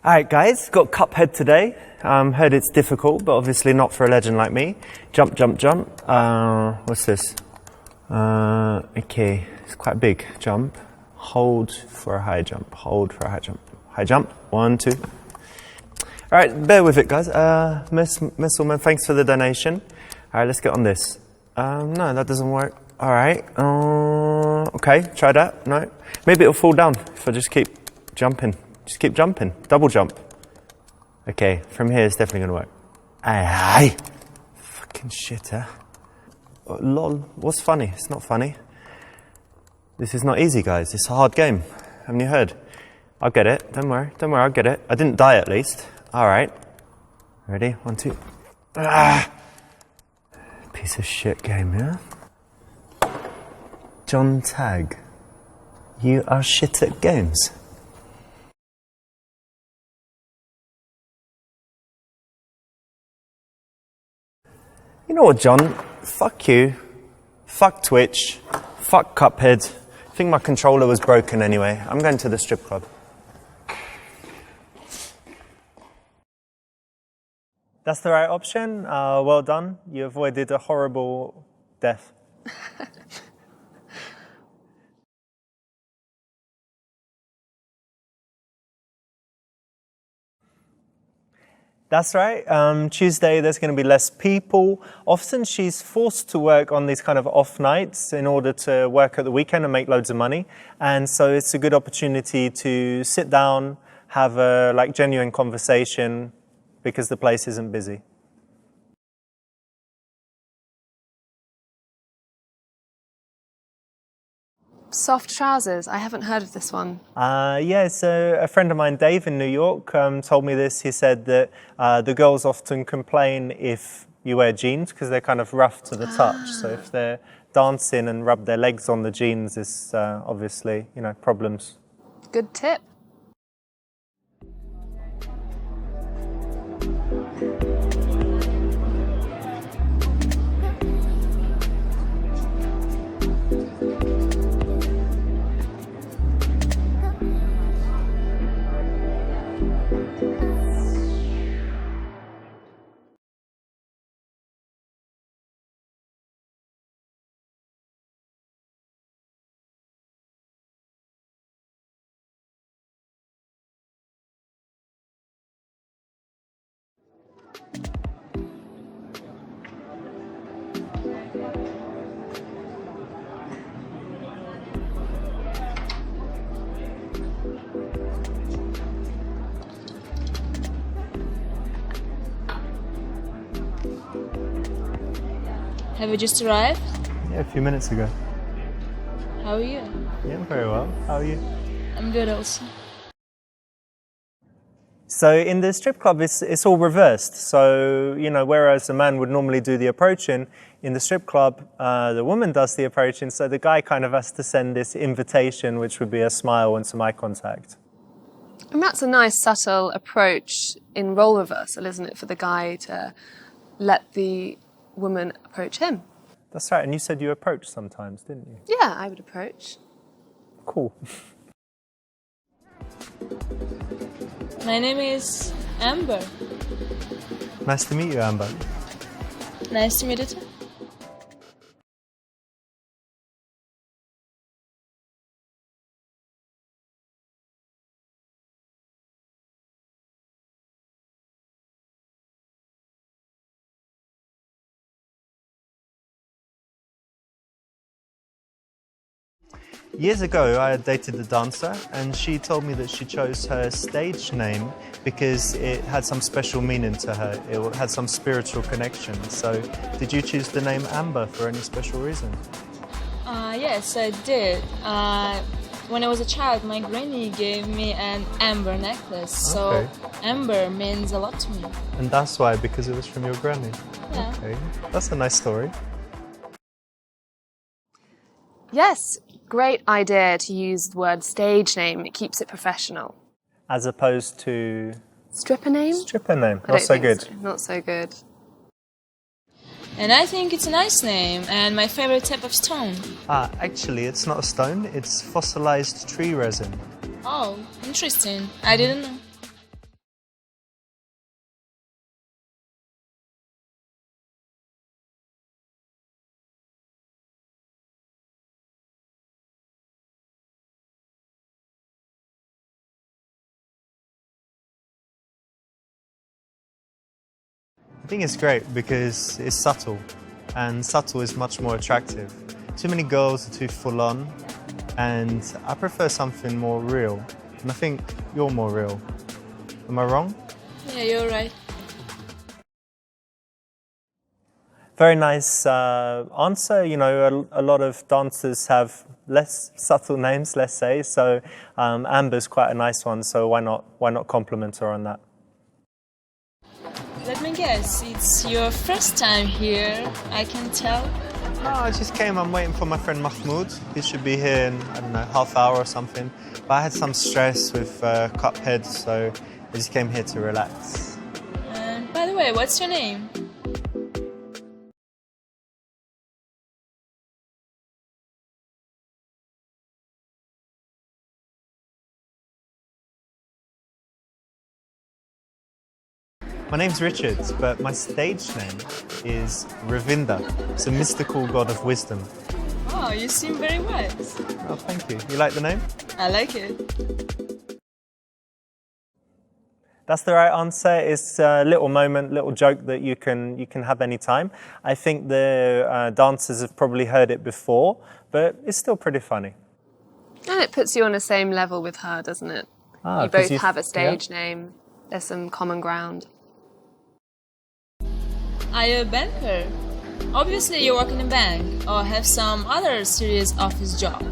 Alright guys, got Cuphead today. Heard it's difficult, but obviously not for a legend like me. Jump, jump, jump. What's this? Okay, it's quite big. Jump. Hold for a high jump. Hold for a high jump. High jump. 1, 2. Alright, bear with it guys. Misselman, thanks for the donation. Alright, let's get on this. No, that doesn't work. Alright. Okay, try that. No. Maybe it'll fall down if I just keep jumping. Just keep jumping. Double jump. Okay, from here it's definitely going to work. Aye. Fucking shitter. Oh, lol. What's funny? It's not funny. This is not easy, guys. It's a hard game. Haven't you heard? I'll get it. Don't worry. Don't worry, I'll get it. I didn't die at least. Alright. Ready? 1, 2. Ah! Piece of shit game, yeah? John Tag. You are shit at games. You know what, John? Fuck you. Fuck Twitch. Fuck Cuphead. I think my controller was broken anyway. I'm going to the strip club. That's the right option. Well done. You avoided a horrible death. That's right. Tuesday there's going to be less people. Often she's forced to work on these kind of off nights in order to work at the weekend and make loads of money. And so it's a good opportunity to sit down, have a genuine conversation because the place isn't busy. Soft trousers. I haven't heard of this one. Yeah, so a friend of mine, Dave, in New York, told me this. He said that the girls often complain if you wear jeans because they're kind of rough to the touch. So if they're dancing and rub their legs on the jeans, it's obviously, problems. Good tip. Have you just arrived? Yeah, a few minutes ago. How are you? Yeah, I'm very well. How are you? I'm good also. So in the strip club, it's all reversed. So, whereas a man would normally do the approaching, in the strip club, the woman does the approaching, so the guy kind of has to send this invitation, which would be a smile and some eye contact. And that's a nice subtle approach in role reversal, isn't it, for the guy to let the woman approach him? That's right, and you said you approach sometimes, didn't you? Yeah, I would approach. Cool. My name is Amber. Nice to meet you, Amber. Nice to meet you too. Years ago, I had dated a dancer, and she told me that she chose her stage name because it had some special meaning to her. It had some spiritual connection. So, did you choose the name Amber for any special reason? Yes, I did. When I was a child, my granny gave me an amber necklace. Okay. So, amber means a lot to me. And that's why, because it was from your granny? Yeah. Okay, that's a nice story. Yes, great idea to use the word stage name. It keeps it professional. As opposed to... Stripper name? Stripper name, I not don't so think good. so. Not so good. And I think it's a nice name and my favorite type of stone. Actually, it's not a stone, it's fossilized tree resin. Oh, interesting. I didn't know. think it's great because it's subtle, and subtle is much more attractive. Too many girls are too full on, and I prefer something more real. And I think you're more real. Am I wrong? Yeah, you're right. Very nice answer. You know, a lot of dancers have less subtle names, let's say. So Amber's quite a nice one. So why not compliment her on that? Let me guess, it's your first time here, I can tell. No, I just came. I'm waiting for my friend Mahmoud. He should be here in, I don't know, half hour or something. But I had some stress with Cuphead, so I just came here to relax. By the way, what's your name? My name's Richard, but my stage name is Ravinda. It's a mystical god of wisdom. Oh, you seem very wise. Oh, thank you. You like the name? I like it. That's the right answer. It's a little moment, little joke that you can have any time. I think the dancers have probably heard it before, but it's still pretty funny. And it puts you on the same level with her, doesn't it? You both have a stage name. There's some common ground. Are you a banker? Obviously you work in a bank or have some other serious office job.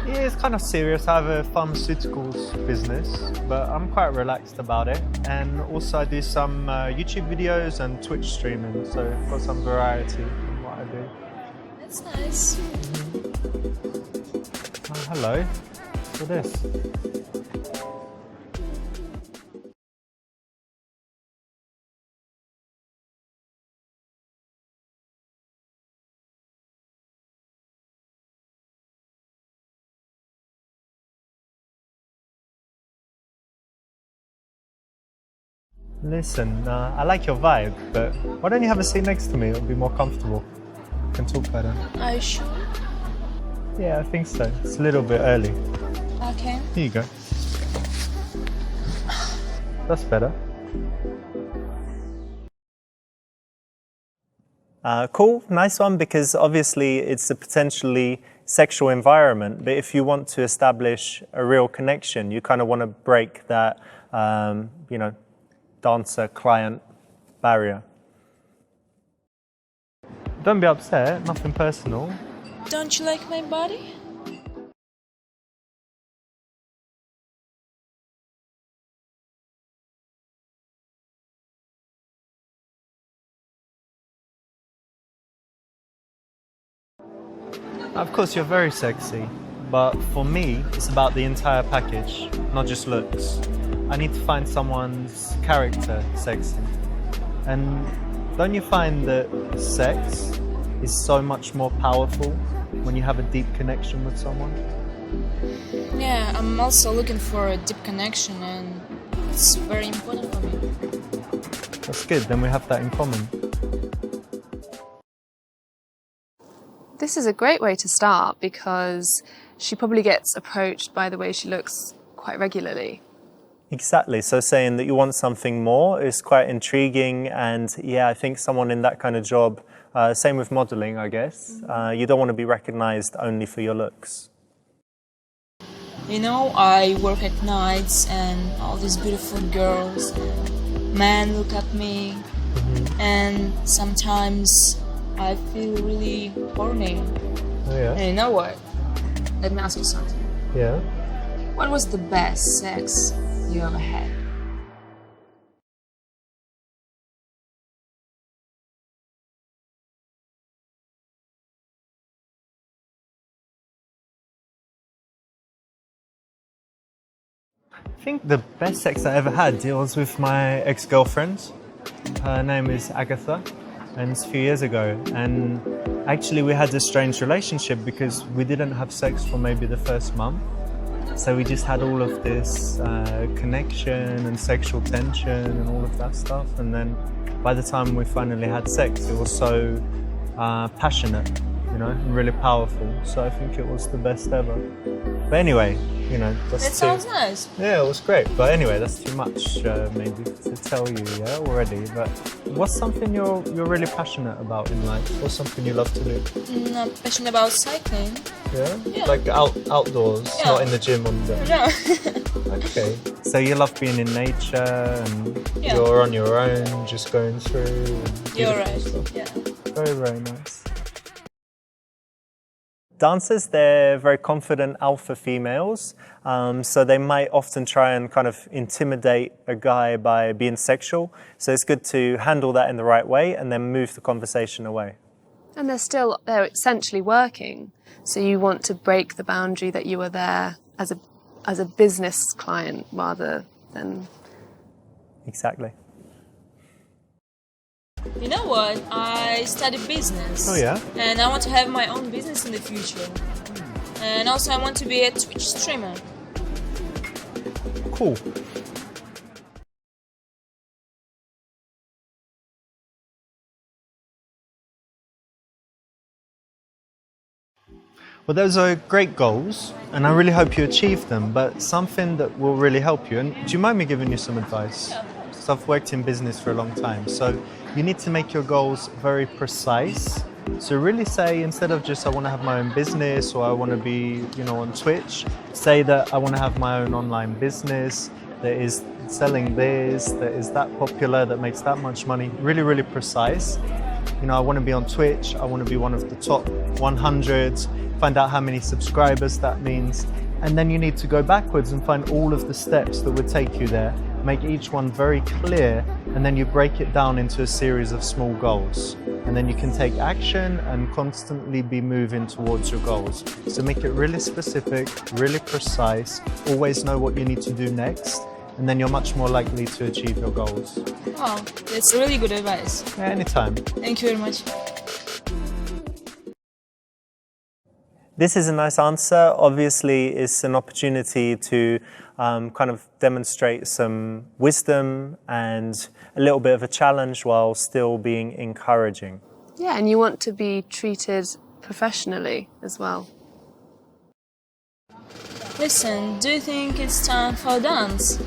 Yeah, it's kind of serious. I have a pharmaceuticals business, but I'm quite relaxed about it. And also I do some YouTube videos and Twitch streaming, so I've got some variety in what I do. That's nice. Oh, hello. What's this? Listen, I like your vibe, but why don't you have a seat next to me? It'll be more comfortable. We can talk better. Are you sure? Yeah, I think so. It's a little bit early. Okay. Here you go. That's better. Cool, nice one, because obviously it's a potentially sexual environment, but if you want to establish a real connection, you kind of want to break that, you know, dancer-client barrier. Don't be upset, nothing personal. Don't you like my body? Of course, you're very sexy, but for me, it's about the entire package, not just looks. I need to find someone's character sexy. And don't you find that sex is so much more powerful when you have a deep connection with someone? Yeah, I'm also looking for a deep connection and it's very important for me. That's good, then we have that in common. This is a great way to start because she probably gets approached by the way she looks quite regularly. Exactly, so saying that you want something more is quite intriguing, and yeah, I think someone in that kind of job, same with modelling, I guess, you don't want to be recognised only for your looks. You know, I work at nights and all these beautiful girls, men look at me, and sometimes I feel really horny. Oh yeah? And you know what? Let me ask you something. Yeah? What was the best sex you ever had? I think the best sex I ever had, it was with my ex-girlfriend. Her name is Agatha, and it's a few years ago. And actually we had a strange relationship because we didn't have sex for maybe the first month. So we just had all of this connection and sexual tension and all of that stuff. And then by the time we finally had sex, it was so passionate, you know, and really powerful. So I think it was the best ever. But anyway, you know, that's That sounds nice. Yeah, it was great. But anyway, that's too much maybe to tell you, yeah, already. But what's something you're really passionate about in life? What's something you love to do? I'm passionate about cycling. Yeah? Yeah. Like outdoors, Yeah. not in the gym on the... No. Okay. So you love being in nature and Yeah. you're on your own, just going through and You're beautiful right. stuff. Yeah. Very, very nice. Dancers, they're very confident alpha females, so they might often try and kind of intimidate a guy by being sexual. So it's good to handle that in the right way and then move the conversation away. And they're essentially working. So you want to break the boundary that you are there as a business client rather than... Exactly. You know what? I study business. Oh, yeah? And I want to have my own business in the future. And also I want to be a Twitch streamer. Cool. Well, those are great goals, and I really hope you achieve them, but something that will really help you, and do you mind me giving you some advice? Yeah. So I've worked in business for a long time, so you need to make your goals very precise. So really say, instead of just I want to have my own business or I want to be, you know, on Twitch, say that I want to have my own online business that is selling this, that is that popular, that makes that much money. Really, really precise. You know, I want to be on Twitch, I want to be one of the top 100, find out how many subscribers that means, and then you need to go backwards and find all of the steps that would take you there, make each one very clear, and then you break it down into a series of small goals. And then you can take action and constantly be moving towards your goals. So make it really specific, really precise, always know what you need to do next, and then you're much more likely to achieve your goals. Wow, that's really good advice. Yeah, anytime. Thank you very much. This is a nice answer. Obviously, it's an opportunity to kind of demonstrate some wisdom and a little bit of a challenge while still being encouraging. Yeah, and you want to be treated professionally as well. Listen, do you think it's time for a dance?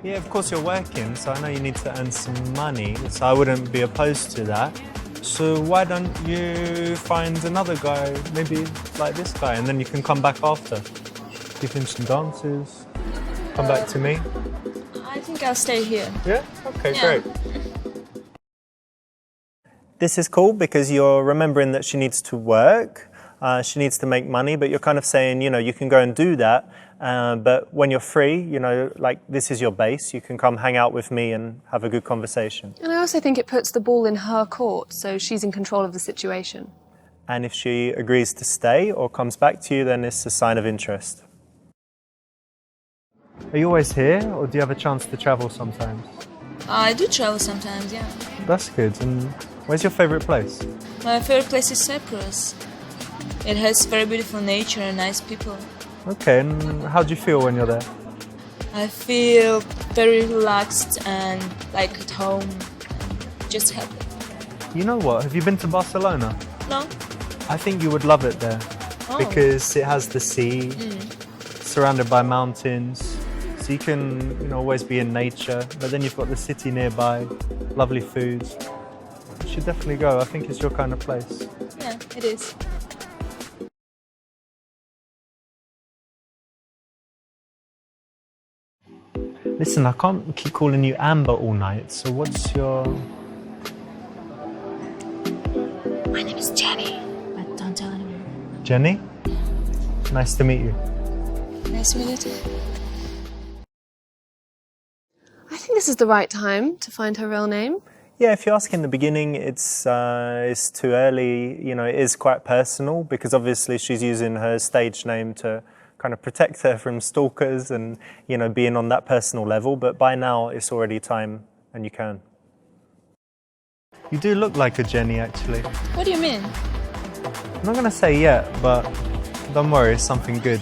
Yeah, of course you're working, so I know you need to earn some money, so I wouldn't be opposed to that. So why don't you find another guy, maybe like this guy, and then you can come back after. Give him some dances, come back to me. I think I'll stay here. Yeah? Okay, Yeah. great. This is cool because you're remembering that she needs to work, she needs to make money, but you're kind of saying, you know, you can go and do that, but when you're free, you know, like this is your base, you can come hang out with me and have a good conversation. And I also think it puts the ball in her court, so she's in control of the situation. And if she agrees to stay or comes back to you, then it's a sign of interest. Are you always here, or do you have a chance to travel sometimes? I do travel sometimes, yeah. That's good. And where's your favourite place? My favorite place is Cyprus. It has very beautiful nature and nice people. Okay, and how do you feel when you're there? I feel very relaxed and like at home. Just happy. You know what? Have you been to Barcelona? No? I think you would love it there because it has the sea, surrounded by mountains. So you can, you know, always be in nature, but then you've got the city nearby, lovely food. You should definitely go. I think it's your kind of place. Yeah, it is. Listen, I can't keep calling you Amber all night, so what's your... My name is Jenny, but don't tell anyone. Jenny? Nice to meet you. Nice to meet you too. I think this is the right time to find her real name. Yeah, if you ask in the beginning, it's too early. You know, it is quite personal because obviously she's using her stage name to kind of protect her from stalkers and, you know, being on that personal level. But by now, it's already time and you can. You do look like a Jenny, actually. What do you mean? I'm not going to say yet, but don't worry, it's something good.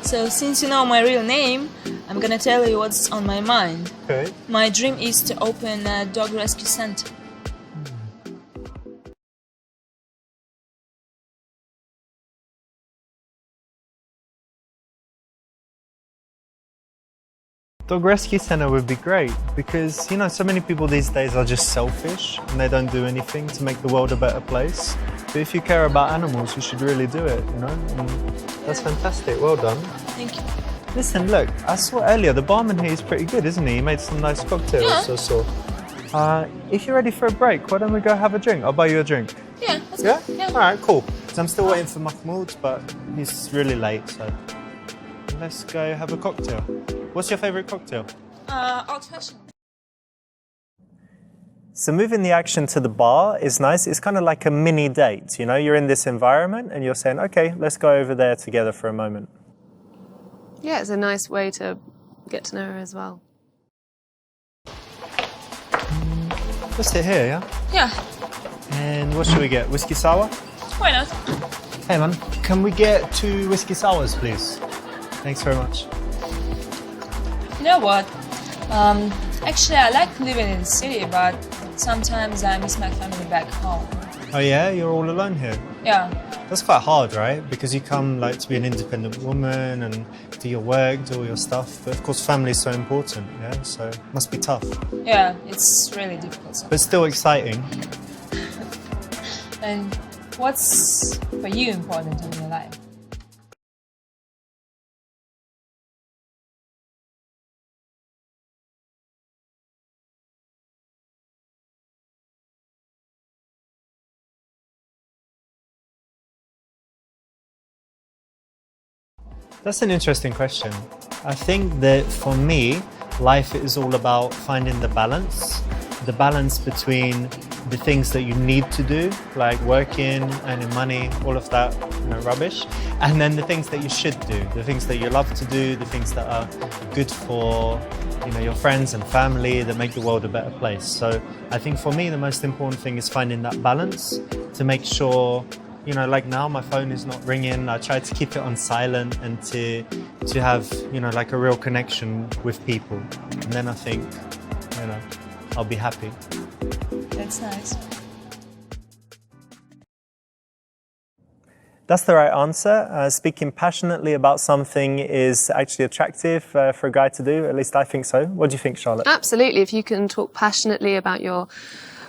So since you know my real name, I'm gonna tell you what's on my mind. Okay. My dream is to open a dog rescue center. Dog rescue center would be great because, you know, so many people these days are just selfish and they don't do anything to make the world a better place. But if you care about animals, you should really do it, you know? And that's fantastic. Well done. Thank you. Listen, look, I saw earlier the barman here is pretty good, isn't he? He made some nice cocktails, I saw. If you're ready for a break, why don't we go have a drink? I'll buy you a drink. Yeah, that's Yeah? good. Yeah. All right, cool. 'Cause I'm still waiting for Mahmoud, but he's really late, so let's go have a cocktail. What's your favourite cocktail? Old-fashioned. So moving the action to the bar is nice. It's kind of like a mini date, you know? You're in this environment and you're saying, okay, let's go over there together for a moment. Yeah, it's a nice way to get to know her as well. Let's sit here, yeah? Yeah, And what should we get? Whiskey sour? why not? Hey man, can we get 2 whiskey sours, please? Thanks very much. You know what? Actually, I like living in the city, but sometimes I miss my family back home. Oh yeah, you're all alone here? Yeah. That's quite hard, right? Because you come like to be an independent woman and do your work, do all your stuff. But of course, family is so important, yeah? So it must be tough. Yeah, it's really difficult. But still exciting. And what's for you important in your life? That's an interesting question. I think that for me, life is all about finding the balance between the things that you need to do, like working, earning money, all of that, you know, rubbish, and then the things that you should do, the things that you love to do, the things that are good for, you know, your friends and family, that make the world a better place. So I think for me, the most important thing is finding that balance to make sure, you know, like now my phone is not ringing. I try to keep it on silent and to have, you know, like a real connection with people. And then I think, you know, I'll be happy. That's nice. That's the right answer. Speaking passionately about something is actually attractive for a guy to do. At least I think so. What do you think, Charlotte? Absolutely. If you can talk passionately about your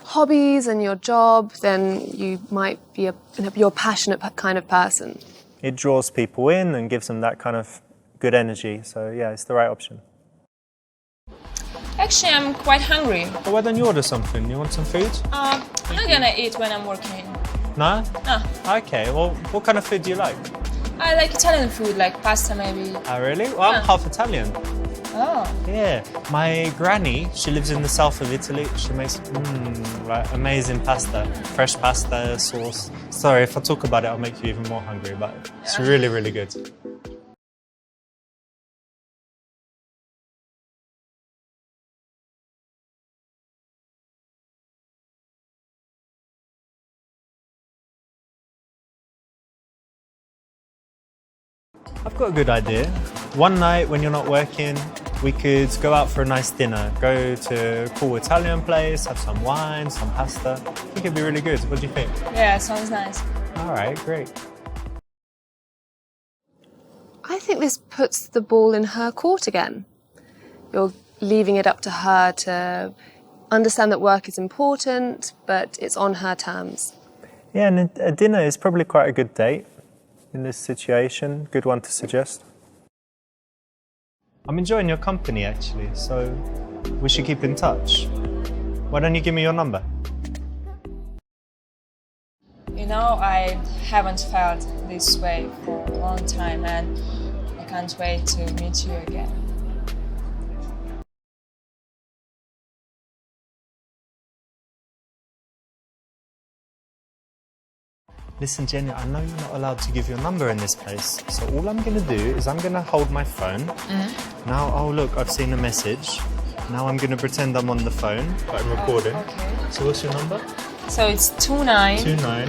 hobbies and your job, then you might be you're a passionate kind of person. It draws people in and gives them that kind of good energy. So yeah, it's the right option. Actually, I'm quite hungry. Well, why don't you order something? You want some food? I'm not gonna eat when I'm working. No? No. Okay, well, what kind of food do you like? I like Italian food, like pasta maybe. Oh, really? Well, I'm Yeah. half Italian. Oh. Yeah, my granny, she lives in the south of Italy. She makes like amazing pasta, fresh pasta sauce. Sorry, if I talk about it, I'll make you even more hungry, but it's really, really good. I've got a good idea. One night when you're not working, we could go out for a nice dinner. Go to a cool Italian place, have some wine, some pasta. I think it'd be really good. What do you think? Yeah, sounds nice. All right, great. I think this puts the ball in her court again. You're leaving it up to her to understand that work is important, but it's on her terms. Yeah, and a dinner is probably quite a good date in this situation. Good one to suggest. I'm enjoying your company, actually, so we should keep in touch. Why don't you give me your number? You know, I haven't felt this way for a long time and I can't wait to meet you again. Listen, Jenny, I know you're not allowed to give your number in this place, so all I'm going to do is I'm going to hold my phone. Now, oh look, I've seen a message. Now I'm going to pretend I'm on the phone, but I'm recording. Okay. So what's your number? So it's 29 29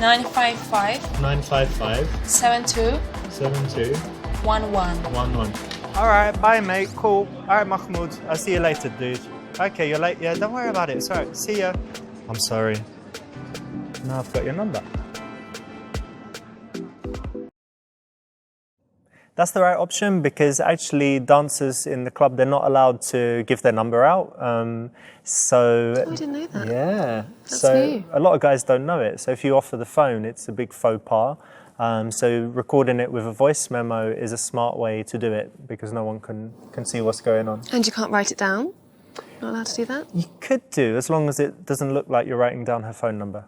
955 955 72 72 1-1. 1-1. All right, bye, mate. Cool. All right, Mahmoud. I'll see you later, dude. Okay, you're late. Yeah, don't worry about it. It's all right. See ya. I'm sorry. Now I've got your number. That's the right option because actually dancers in the club, they're not allowed to give their number out. Oh, I didn't know that. Yeah. That's so new. a lot of guys don't know it. So if you offer the phone, it's a big faux pas. So recording it with a voice memo is a smart way to do it because no one can see what's going on. And you can't write it down? Not allowed to do that? You could do, as long as it doesn't look like you're writing down her phone number.